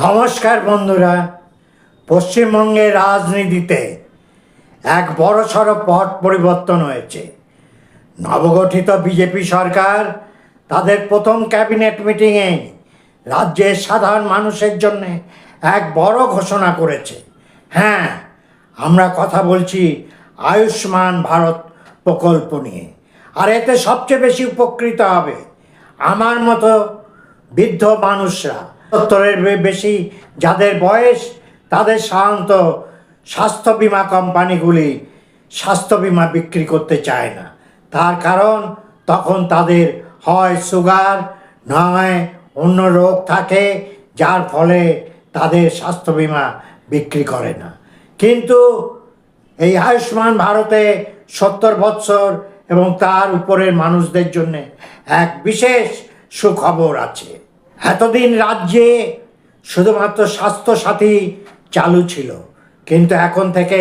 নমস্কার বন্ধুরা। পশ্চিমবঙ্গের রাজনীতিতে এক বড়সড় পট পরিবর্তন হয়েছে। নবগঠিত বিজেপি সরকার তাদের প্রথম ক্যাবিনেট মিটিংয়ে রাজ্যের সাধারণ মানুষের জন্য এক বড় ঘোষণা করেছে। হ্যাঁ, আমরা কথা বলছি আয়ুষ্মান ভারত প্রকল্প নিয়ে। আর এতে সবচেয়ে বেশি উপকৃত হবে আমার মতো বৃদ্ধ মানুষরা। 70-এর বেশি যাদের বয়স, তাদের সাধারণত স্বাস্থ্য বিমা কোম্পানিগুলি স্বাস্থ্য বিমা বিক্রি করতে চায় না। তার কারণ তখন তাদের হয় সুগার, নয় অন্য রোগ থাকে, যার ফলে তাদের স্বাস্থ্য বিমা বিক্রি করে না। কিন্তু এই আয়ুষ্মান ভারতে 70 বৎসর এবং তার উপরের মানুষদের জন্য এক বিশেষ সুখবর আছে। এতদিন রাজ্যে শুধুমাত্র স্বাস্থ্যসাথী চালু ছিল, কিন্তু এখন থেকে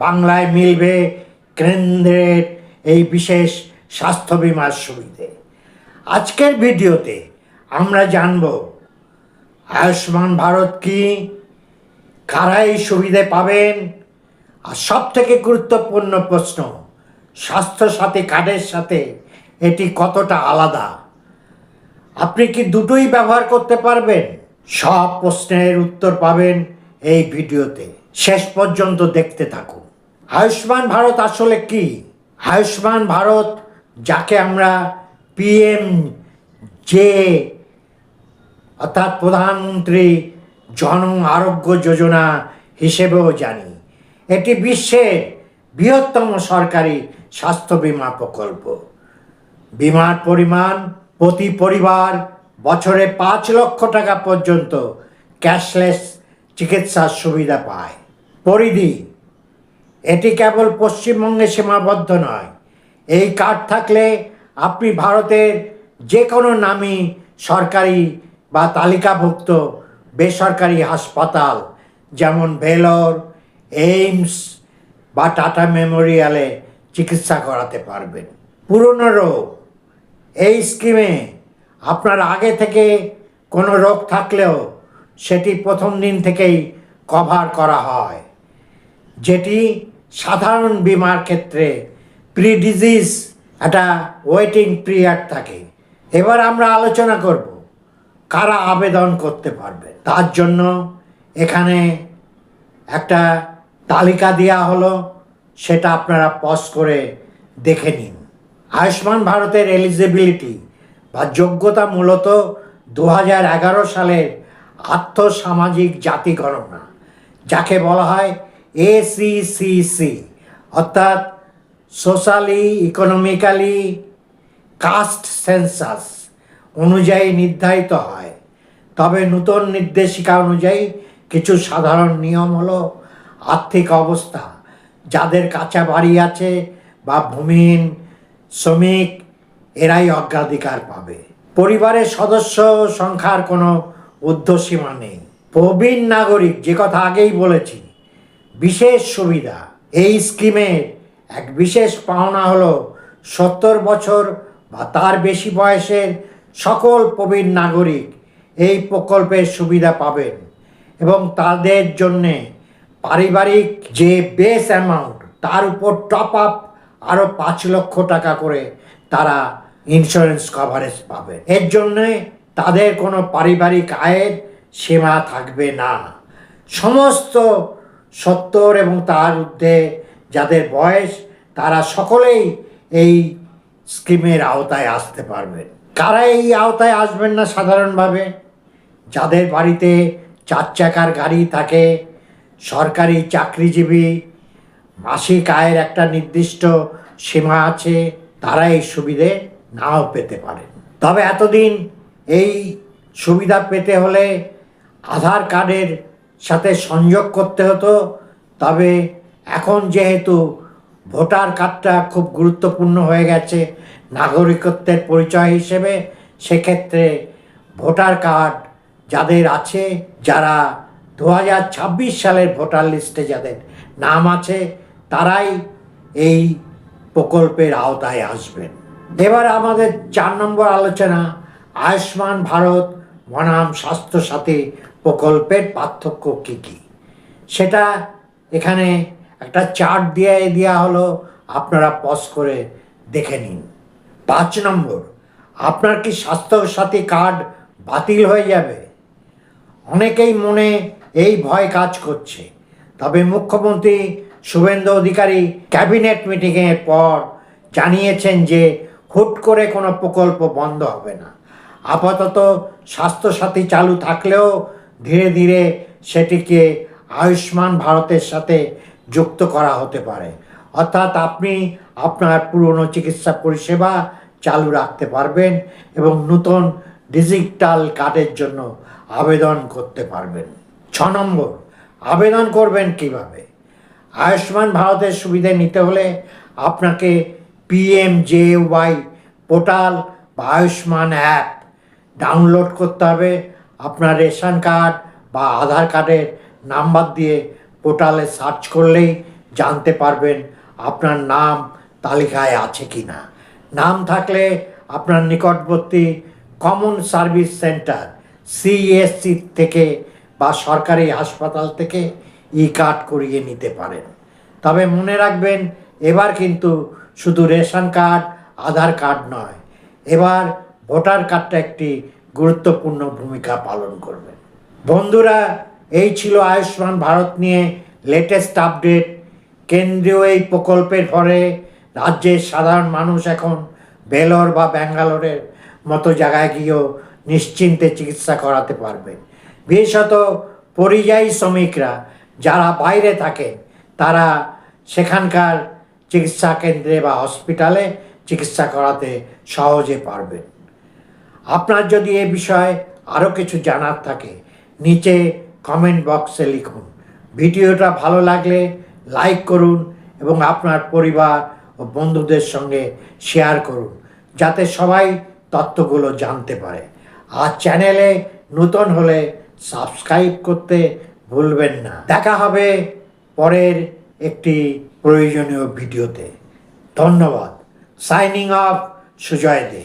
বাংলায় মিলবে কেন্দ্রের এই বিশেষ স্বাস্থ্য বিমার সুবিধে। আজকের ভিডিওতে আমরা জানব আয়ুষ্মান ভারত কি, কারা এই সুবিধে পাবেন, আর সব থেকে গুরুত্বপূর্ণ প্রশ্ন, স্বাস্থ্যসাথী কার্ডের সাথে এটি কতটা আলাদা। আপনি কি দুটোই ব্যবহার করতে পারবেন? সব প্রশ্নের উত্তর পাবেন এই ভিডিওতে। শেষ পর্যন্ত দেখতে থাকুন। আয়ুষ্মান ভারত আসলে কি? আয়ুষ্মান ভারত, যাকে আমরা PMJ অর্থাৎ প্রধানমন্ত্রী জন আরোগ্য যোজনা হিসেবেও জানি, এটি বিশ্বের বৃহত্তম সরকারি স্বাস্থ্য বিমা প্রকল্প। বিমার পরিমাণ প্রতি পরিবার বছরে 5 লক্ষ টাকা পর্যন্ত ক্যাশলেস চিকিৎসার সুবিধা পায়। পরিধি, এটি কেবল পশ্চিমবঙ্গে সীমাবদ্ধ নয়। এই কার্ড থাকলে আপনি ভারতের যে কোনো নামী সরকারি বা তালিকাভুক্ত বেসরকারি হাসপাতাল, যেমন ভেলোর, এইমস বা টাটা মেমোরিয়ালে চিকিৎসা করাতে পারবেন। পুরনো রোগ, এই স্কিমে আপনার আগে থেকে কোনো রোগ থাকলেও সেটি প্রথম দিন থেকেই কভার করা হয়, যেটি সাধারণ বিমার ক্ষেত্রে প্রি ডিজিজ একটা ওয়েটিং পিরিয়ড থাকে। এবার আমরা আলোচনা করব কারা আবেদন করতে পারবে। তার জন্য এখানে একটা তালিকা দেওয়া হলো, সেটা আপনারা পজ করে দেখে নিন। আয়ুষ্মান ভারতের এলিজিবিলিটি বা যোগ্যতা মূলত 2011 সালের আর্থসামাজিক জাতি গণনা, যাকে বলা হয় ACCC অর্থাৎ সোশ্যালি ইকোনমিক্যালি কাস্ট সেন্সাস অনুযায়ী নির্ধারিত হয়। তবে নতুন নির্দেশিকা অনুযায়ী কিছু সাধারণ নিয়ম হলো আর্থিক অবস্থা, যাদের কাঁচা বাড়ি আছে বা ভূমিহীন শ্রমিক, এরাই অগ্রাধিকার পাবে। পরিবারের সদস্য সংখ্যার কোনো ঊর্ধ্বসীমা নেই। প্রবীণ নাগরিক, যে কথা আগেই বলেছি, বিশেষ সুবিধা। এই স্কিমের এক বিশেষ পাওনা হলো 70 বছর বা তার বেশি বয়সের সকল প্রবীণ নাগরিক এই প্রকল্পের সুবিধা পাবেন, এবং তাদের জন্যে পারিবারিক যে বেস অ্যামাউন্ট, তার উপর টপ আপ আরও 5 লক্ষ টাকা করে তারা ইন্স্যুরেন্স কভারেজ পাবে। এর জন্যে তাদের কোনো পারিবারিক আয়ের সীমা থাকবে না। সমস্ত 70 এবং তার ঊর্ধ্বে যাদের বয়স, তারা সকলেই এই স্কিমের আওতায় আসতে পারবেন। কারা এই আওতায় আসবেন না? সাধারণভাবে যাদের বাড়িতে 4 চাকার গাড়ি থাকে, সরকারি চাকরিজীবী, মাসিক আয়ের একটা নির্দিষ্ট সীমা আছে, তারা এই সুবিধে নাও পেতে পারেন। তবে এতদিন এই সুবিধা পেতে হলে আধার কার্ডের সাথে সংযোগ করতে হতো। তবে এখন যেহেতু ভোটার কার্ডটা খুব গুরুত্বপূর্ণ হয়ে গেছে নাগরিকত্বের পরিচয় হিসেবে, সেক্ষেত্রে ভোটার কার্ড যাদের আছে, যারা 2026 সালের ভোটার লিস্টে যাদের নাম আছে, তারাই এই প্রকল্পের আওতায় আসবেন। এবার আমাদের 4 নম্বর আলোচনা, আয়ুষ্মান ভারত বনাম স্বাস্থ্যসাথী প্রকল্পের পার্থক্য কী কী সেটা এখানে একটা চার্ট দিয়ে দেওয়া হলো, আপনারা পজ করে দেখে নিন। 5 নম্বর, আপনার কি স্বাস্থ্যসাথী কার্ড বাতিল হয়ে যাবে? অনেকেই মনে এই ভয় কাজ করছে। তবে মুখ্যমন্ত্রী শুভেন্দু অধিকারী ক্যাবিনেট মিটিংয়ের পর জানিয়েছেন যে হুট করে কোনো প্রকল্প বন্ধ হবে না। আপাতত স্বাস্থ্যসাথী চালু থাকলেও ধীরে ধীরে সেটিকে আয়ুষ্মান ভারতের সাথে যুক্ত করা হতে পারে। অর্থাৎ আপনি আপনার পুরনো চিকিৎসা পরিষেবা চালু রাখতে পারবেন এবং নতুন ডিজিটাল কার্ডের জন্য আবেদন করতে পারবেন। 6 নম্বর, আবেদন করবেন কিভাবে? আয়ুষ্মান ভারতের সুবিধা নিতে হলে আপনাকে PMJY পোর্টাল বা আয়ুষ্মান অ্যাপ ডাউনলোড করতে হবে। আপনার রেশন কার্ড বা আধার কার্ডের নাম্বার দিয়ে পোর্টালে সার্চ করলেই জানতে পারবেন আপনার নাম তালিকায় আছে কি না। নাম থাকলে আপনার নিকটবর্তী কমন সার্ভিস সেন্টার CSC থেকে বা সরকারি হাসপাতাল থেকে কার্ড করিয়ে নিতে পারেন। তবে মনে রাখবেন, এবার কিন্তু শুধু রেশন কার্ড আধার কার্ড নয়, এবার ভোটার কার্ডটা একটি গুরুত্বপূর্ণ ভূমিকা পালন করবে। বন্ধুরা, এই ছিল আয়ুষ্মান ভারত নিয়ে লেটেস্ট আপডেট। কেন্দ্রীয় এই প্রকল্পের ফলে রাজ্যের সাধারণ মানুষ এখন ভেলোর বা ব্যাঙ্গালোরের মতো জায়গায় গিয়েও নিশ্চিন্তে চিকিৎসা করাতে পারবেন। বিশেষত পরিযায়ী শ্রমিকরা যারা বাইরে থাকেন তারা সেখানকার চিকিৎসা কেন্দ্রে বা হসপিটালে চিকিৎসা করাতে সহজে পারবেন। আপনার যদি এ বিষয়ে আরও কিছু জানার থাকে নিচে কমেন্ট বক্সে লিখুন। ভিডিওটা ভালো লাগলে লাইক করুন এবং আপনার পরিবার ও বন্ধুদের সঙ্গে শেয়ার করুন, যাতে সবাই তথ্যগুলো জানতে পারে। আর চ্যানেলে নতুন হলে সাবস্ক্রাইব করতে ভুলবেন না। দেখা হবে পরের একটি প্রয়োজনীয় ভিডিওতে। ধন্যবাদ। সাইনিং অফ, সুজয় দে।